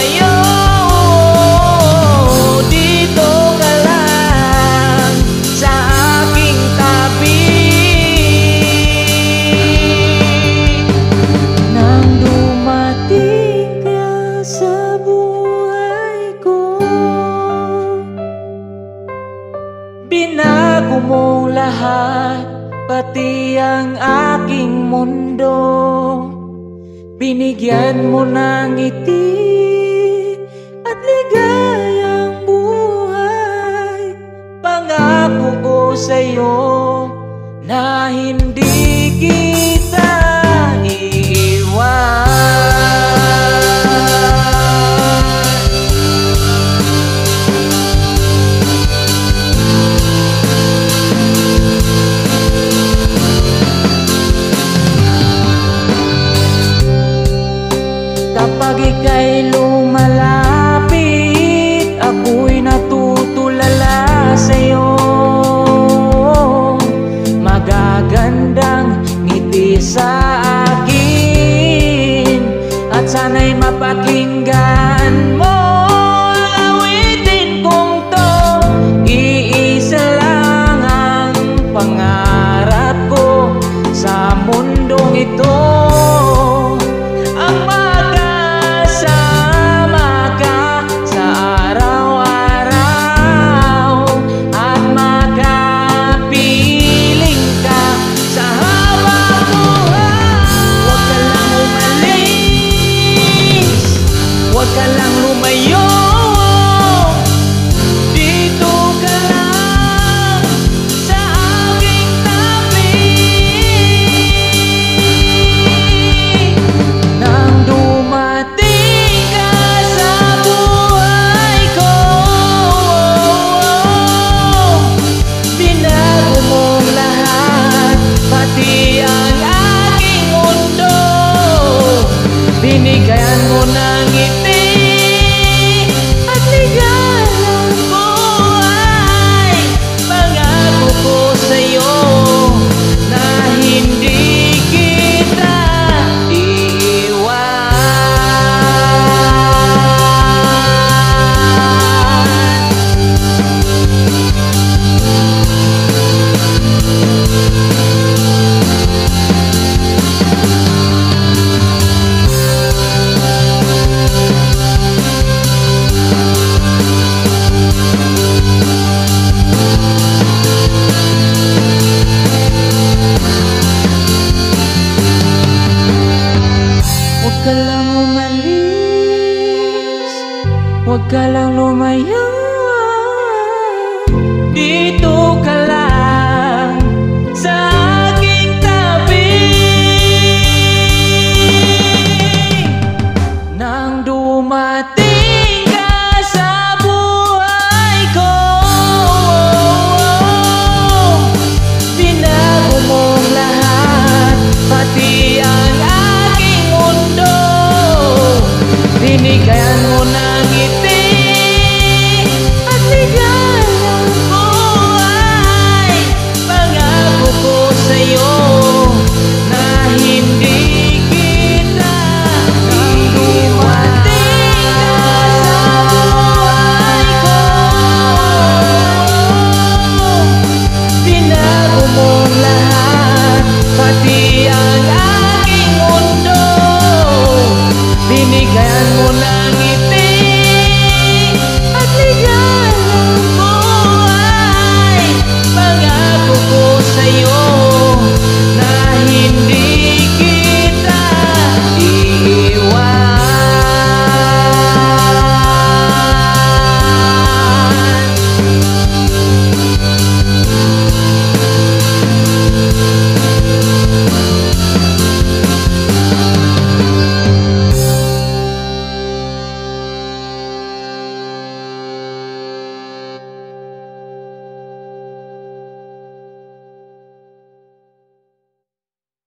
lumayo. Dito ka lang sa aking tabi. Nang dumating ka sa buhay ko, binago mong lahat, pati ang aking mundo. Binigyan mo ng ngiti at ligayang buhay. Pangako ko sa'yo na hindi kita iiwan. Kapag ika'y lumalapit, ako'y natutulala sa'yo. Magagandang ngiti sa akin, at sana'y mapakinggan mo. Awitin kong to, iisa lang ang pangarap ko sa mundong ito. Huwag ka lang lumayo. Dito ka lang sa aking tabi. Nang dumating ka sa buhay ko, binago mong lahat, pati ang aking mundo. Binigyan mo ng ngiti at ligayang buhay. Pangako ko sa'yo na hindi kita iiwan. Huwag ka lang umalis, huwag ka lang lumayo.